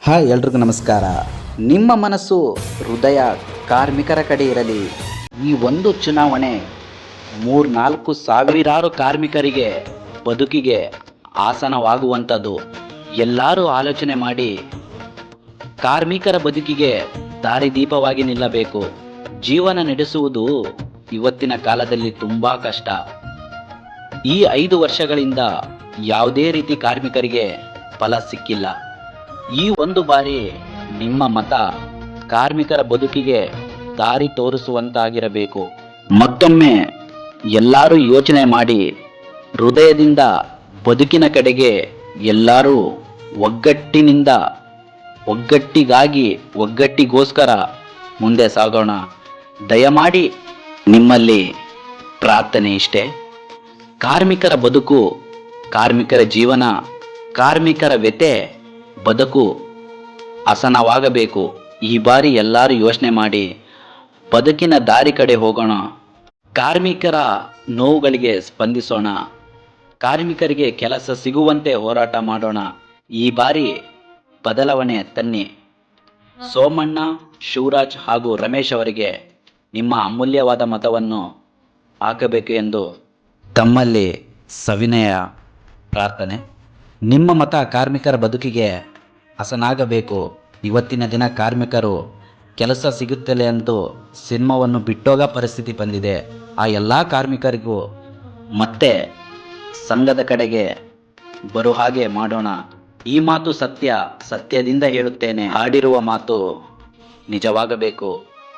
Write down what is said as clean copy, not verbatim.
Hi ಎಲ್ರಿಗೂ ನಮಸ್ಕಾರ. ನಿಮ್ಮ ಮನಸ್ಸು ಹೃದಯ ಕಾರ್ಮಿಕರ ಕಡೆ ಇರಲಿ. ಈ ಒಂದು ಚುನಾವಣೆ 3-4 ಸಾವಿರಾರು ಕಾರ್ಮಿಕರಿಗೆ ಬದುಕಿಗೆ ಆಸನವಾಗುವಂಥದ್ದು. ಎಲ್ಲರೂ ಆಲೋಚನೆ ಮಾಡಿ ಕಾರ್ಮಿಕರ ಬದುಕಿಗೆ ದಾರಿದೀಪವಾಗಿ ನಿಲ್ಲಬೇಕು. ಜೀವನ ನಡೆಸುವುದು ಇವತ್ತಿನ ಕಾಲದಲ್ಲಿ ತುಂಬ ಕಷ್ಟ. ಈ 5 ವರ್ಷಗಳಿಂದ ಯಾವುದೇ ರೀತಿ ಕಾರ್ಮಿಕರಿಗೆ ಫಲ ಸಿಕ್ಕಿಲ್ಲ. ಈ ಒಂದು ಬಾರಿ ನಿಮ್ಮ ಮತ ಕಾರ್ಮಿಕರ ಬದುಕಿಗೆ ದಾರಿ ತೋರಿಸುವಂತಾಗಿರಬೇಕು. ಮತ್ತೊಮ್ಮೆ ಎಲ್ಲರೂ ಯೋಚನೆ ಮಾಡಿ ಹೃದಯದಿಂದ ಬದುಕಿನ ಕಡೆಗೆ ಎಲ್ಲರೂ ಒಗ್ಗಟ್ಟಿಗೋಸ್ಕರ ಮುಂದೆ ಸಾಗೋಣ. ದಯಮಾಡಿ ನಿಮ್ಮಲ್ಲಿ ಪ್ರಾರ್ಥನೆ ಇಷ್ಟೇ. ಕಾರ್ಮಿಕರ ಬದುಕು, ಕಾರ್ಮಿಕರ ಜೀವನ, ಕಾರ್ಮಿಕರ ವ್ಯಥೆ ಬದುಕು ಹಸನವಾಗಬೇಕು. ಈ ಬಾರಿ ಎಲ್ಲರೂ ಯೋಚನೆ ಮಾಡಿ ಬದುಕಿನ ದಾರಿ ಕಡೆ ಹೋಗೋಣ. ಕಾರ್ಮಿಕರ ನೋವುಗಳಿಗೆ ಸ್ಪಂದಿಸೋಣ. ಕಾರ್ಮಿಕರಿಗೆ ಕೆಲಸ ಸಿಗುವಂತೆ ಹೋರಾಟ ಮಾಡೋಣ. ಈ ಬಾರಿ ಬದಲಾವಣೆ ತನ್ನಿ. ಸೋಮಣ್ಣ, ಶಿವರಾಜ್ ಹಾಗೂ ರಮೇಶ್ ಅವರಿಗೆ ನಿಮ್ಮ ಅಮೂಲ್ಯವಾದ ಮತವನ್ನು ಹಾಕಬೇಕು ಎಂದು ತಮ್ಮಲ್ಲಿ ಸವಿನಯ ಪ್ರಾರ್ಥನೆ. ನಿಮ್ಮ ಮತ ಕಾರ್ಮಿಕರ ಬದುಕಿಗೆ ಹಸನಾಗಬೇಕು. ಇವತ್ತಿನ ದಿನ ಕಾರ್ಮಿಕರು ಕೆಲಸ ಸಿಗುತ್ತಲೇ ಅಂತೂ ಸಿನಿಮಾವನ್ನು ಬಿಟ್ಟೋಗೋ ಪರಿಸ್ಥಿತಿ ಬಂದಿದೆ. ಆ ಎಲ್ಲ ಕಾರ್ಮಿಕರಿಗೂ ಮತ್ತೆ ಸಂಘದ ಕಡೆಗೆ ಬರೋ ಹಾಗೆ ಮಾಡೋಣ. ಈ ಮಾತು ಸತ್ಯ, ಸತ್ಯದಿಂದ ಹೇಳುತ್ತೇನೆ. ಆಡಿರುವ ಮಾತು ನಿಜವಾಗಬೇಕು.